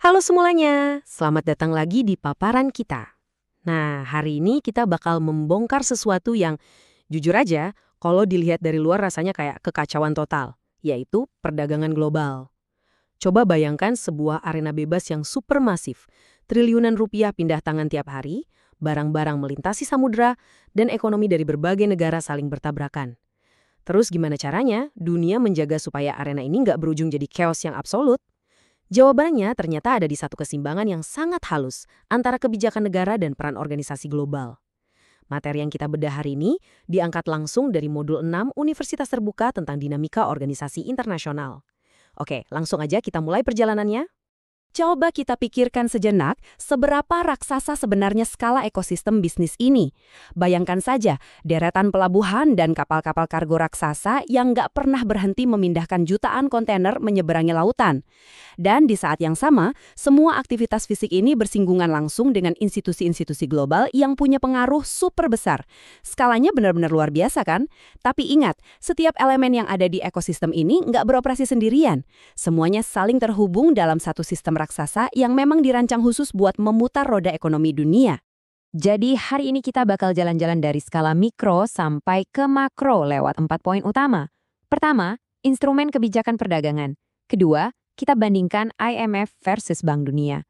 Halo semuanya, selamat datang lagi di paparan kita. Nah, hari ini kita bakal membongkar sesuatu yang jujur aja, kalau dilihat dari luar rasanya kayak kekacauan total, yaitu perdagangan global. Coba bayangkan sebuah arena bebas yang supermasif, triliunan rupiah pindah tangan tiap hari, barang-barang melintasi samudera, dan ekonomi dari berbagai negara saling bertabrakan. Terus gimana caranya dunia menjaga supaya arena ini nggak berujung jadi chaos yang absolut? Jawabannya ternyata ada di satu keseimbangan yang sangat halus antara kebijakan negara dan peran organisasi global. Materi yang kita bedah hari ini diangkat langsung dari modul 6 Universitas Terbuka tentang dinamika organisasi internasional. Oke, langsung aja kita mulai perjalanannya. Coba kita pikirkan sejenak, seberapa raksasa sebenarnya skala ekosistem bisnis ini. Bayangkan saja, deretan pelabuhan dan kapal-kapal kargo raksasa yang nggak pernah berhenti memindahkan jutaan kontainer menyeberangi lautan. Dan di saat yang sama, semua aktivitas fisik ini bersinggungan langsung dengan institusi-institusi global yang punya pengaruh super besar. Skalanya benar-benar luar biasa kan? Tapi ingat, setiap elemen yang ada di ekosistem ini nggak beroperasi sendirian. Semuanya saling terhubung dalam satu sistem raksasa yang memang dirancang khusus buat memutar roda ekonomi dunia. Jadi hari ini kita bakal jalan-jalan dari skala mikro sampai ke makro lewat 4 poin utama. Pertama, instrumen kebijakan perdagangan. Kedua, kita bandingkan IMF versus Bank Dunia.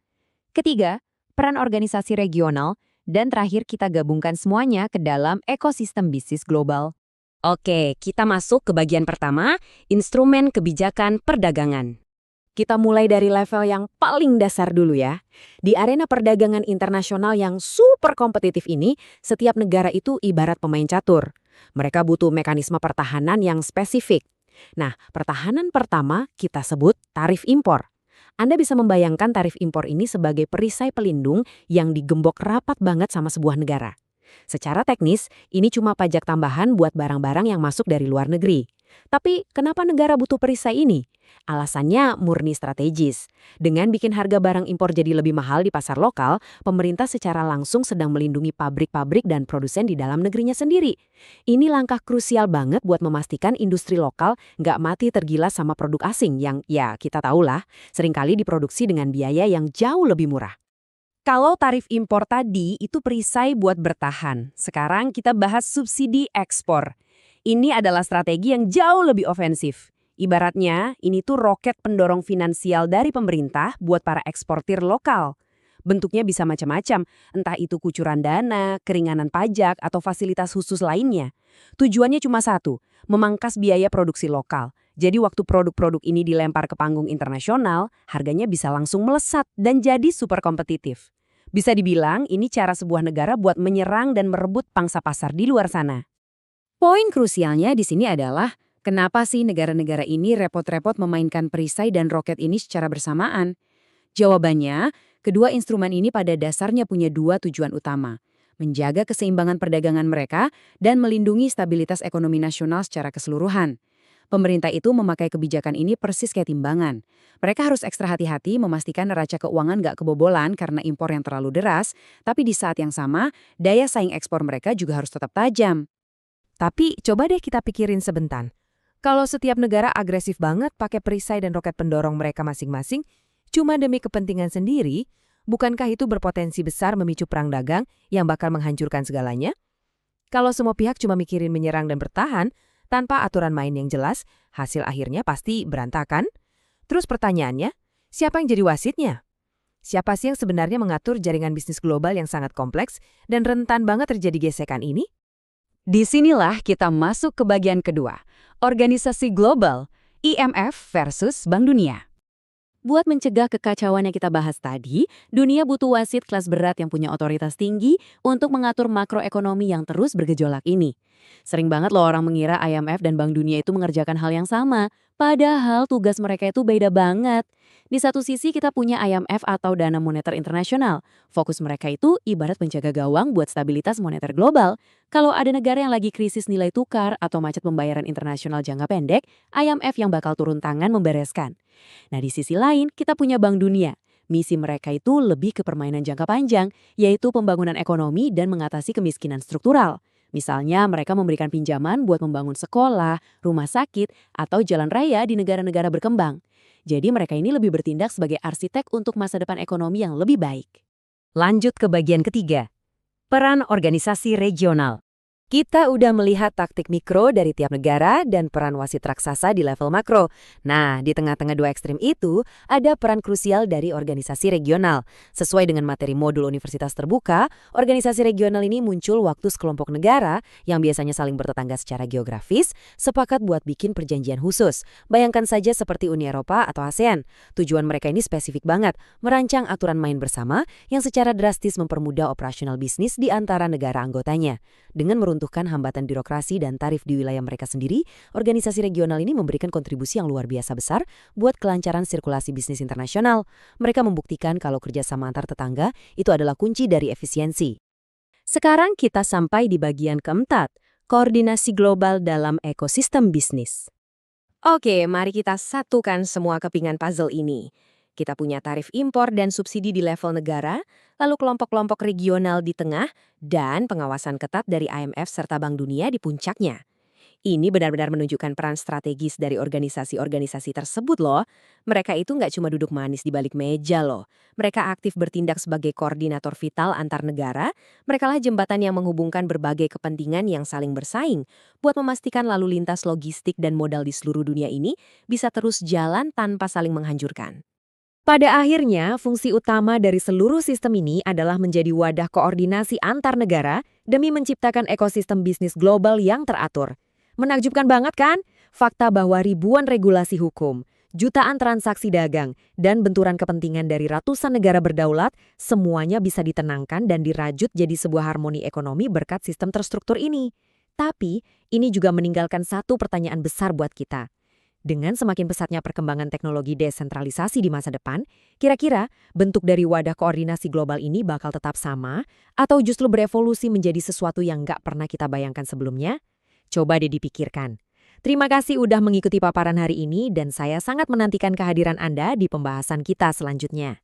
Ketiga, peran organisasi regional. Dan terakhir kita gabungkan semuanya ke dalam ekosistem bisnis global. Oke, kita masuk ke bagian pertama, instrumen kebijakan perdagangan. Kita mulai dari level yang paling dasar dulu ya. Di arena perdagangan internasional yang super kompetitif ini, setiap negara itu ibarat pemain catur. Mereka butuh mekanisme pertahanan yang spesifik. Nah, pertahanan pertama kita sebut tarif impor. Anda bisa membayangkan tarif impor ini sebagai perisai pelindung yang digembok rapat banget sama sebuah negara. Secara teknis, ini cuma pajak tambahan buat barang-barang yang masuk dari luar negeri. Tapi kenapa negara butuh perisai ini? Alasannya murni strategis. Dengan bikin harga barang impor jadi lebih mahal di pasar lokal, pemerintah secara langsung sedang melindungi pabrik-pabrik dan produsen di dalam negerinya sendiri. Ini langkah krusial banget buat memastikan industri lokal nggak mati tergilas sama produk asing yang, ya kita tahulah, seringkali diproduksi dengan biaya yang jauh lebih murah. Kalau tarif impor tadi itu perisai buat bertahan, sekarang kita bahas subsidi ekspor. Ini adalah strategi yang jauh lebih ofensif. Ibaratnya, ini tuh roket pendorong finansial dari pemerintah buat para eksportir lokal. Bentuknya bisa macam-macam, entah itu kucuran dana, keringanan pajak, atau fasilitas khusus lainnya. Tujuannya cuma satu, memangkas biaya produksi lokal. Jadi waktu produk-produk ini dilempar ke panggung internasional, harganya bisa langsung melesat dan jadi super kompetitif. Bisa dibilang ini cara sebuah negara buat menyerang dan merebut pangsa pasar di luar sana. Poin krusialnya di sini adalah, kenapa sih negara-negara ini repot-repot memainkan perisai dan roket ini secara bersamaan? Jawabannya, kedua instrumen ini pada dasarnya punya dua tujuan utama. Menjaga keseimbangan perdagangan mereka dan melindungi stabilitas ekonomi nasional secara keseluruhan. Pemerintah itu memakai kebijakan ini persis kayak timbangan. Mereka harus ekstra hati-hati memastikan neraca keuangan nggak kebobolan karena impor yang terlalu deras, tapi di saat yang sama, daya saing ekspor mereka juga harus tetap tajam. Tapi coba deh kita pikirin sebentar. Kalau setiap negara agresif banget pakai perisai dan roket pendorong mereka masing-masing, cuma demi kepentingan sendiri, bukankah itu berpotensi besar memicu perang dagang yang bakal menghancurkan segalanya? Kalau semua pihak cuma mikirin menyerang dan bertahan, tanpa aturan main yang jelas, hasil akhirnya pasti berantakan. Terus pertanyaannya, siapa yang jadi wasitnya? Siapa sih yang sebenarnya mengatur jaringan bisnis global yang sangat kompleks dan rentan banget terjadi gesekan ini? Disinilah kita masuk ke bagian kedua, organisasi global, IMF versus Bank Dunia. Buat mencegah kekacauan yang kita bahas tadi, dunia butuh wasit kelas berat yang punya otoritas tinggi untuk mengatur makroekonomi yang terus bergejolak ini. Sering banget loh orang mengira IMF dan Bank Dunia itu mengerjakan hal yang sama, padahal tugas mereka itu beda banget. Di satu sisi kita punya IMF atau Dana Moneter Internasional. Fokus mereka itu ibarat penjaga gawang buat stabilitas moneter global. Kalau ada negara yang lagi krisis nilai tukar atau macet pembayaran internasional jangka pendek, IMF yang bakal turun tangan membereskan. Nah di sisi lain kita punya Bank Dunia. Misi mereka itu lebih ke permainan jangka panjang, yaitu pembangunan ekonomi dan mengatasi kemiskinan struktural. Misalnya mereka memberikan pinjaman buat membangun sekolah, rumah sakit, atau jalan raya di negara-negara berkembang. Jadi mereka ini lebih bertindak sebagai arsitek untuk masa depan ekonomi yang lebih baik. Lanjut ke bagian ketiga, peran organisasi regional. Kita udah melihat taktik mikro dari tiap negara dan peran wasit raksasa di level makro. Nah, di tengah-tengah dua ekstrim itu, ada peran krusial dari organisasi regional. Sesuai dengan materi modul universitas terbuka, organisasi regional ini muncul waktu sekelompok negara yang biasanya saling bertetangga secara geografis, sepakat buat bikin perjanjian khusus. Bayangkan saja seperti Uni Eropa atau ASEAN. Tujuan mereka ini spesifik banget, merancang aturan main bersama yang secara drastis mempermudah operasional bisnis di antara negara anggotanya. Dengan meruntuhkan hambatan birokrasi dan tarif di wilayah mereka sendiri, organisasi regional ini memberikan kontribusi yang luar biasa besar buat kelancaran sirkulasi bisnis internasional. Mereka membuktikan kalau kerjasama antar tetangga itu adalah kunci dari efisiensi. Sekarang kita sampai di bagian keempat, koordinasi global dalam ekosistem bisnis. Oke, mari kita satukan semua kepingan puzzle ini. Kita punya tarif impor dan subsidi di level negara, lalu kelompok-kelompok regional di tengah, dan pengawasan ketat dari IMF serta Bank Dunia di puncaknya. Ini benar-benar menunjukkan peran strategis dari organisasi-organisasi tersebut loh. Mereka itu nggak cuma duduk manis di balik meja loh. Mereka aktif bertindak sebagai koordinator vital antar negara. Merekalah jembatan yang menghubungkan berbagai kepentingan yang saling bersaing buat memastikan lalu lintas logistik dan modal di seluruh dunia ini bisa terus jalan tanpa saling menghancurkan. Pada akhirnya, fungsi utama dari seluruh sistem ini adalah menjadi wadah koordinasi antar negara demi menciptakan ekosistem bisnis global yang teratur. Menakjubkan banget kan? Fakta bahwa ribuan regulasi hukum, jutaan transaksi dagang, dan benturan kepentingan dari ratusan negara berdaulat, semuanya bisa ditenangkan dan dirajut jadi sebuah harmoni ekonomi berkat sistem terstruktur ini. Tapi, ini juga meninggalkan satu pertanyaan besar buat kita. Dengan semakin pesatnya perkembangan teknologi desentralisasi di masa depan, kira-kira bentuk dari wadah koordinasi global ini bakal tetap sama atau justru berevolusi menjadi sesuatu yang nggak pernah kita bayangkan sebelumnya? Coba deh dipikirkan. Terima kasih udah mengikuti paparan hari ini dan saya sangat menantikan kehadiran Anda di pembahasan kita selanjutnya.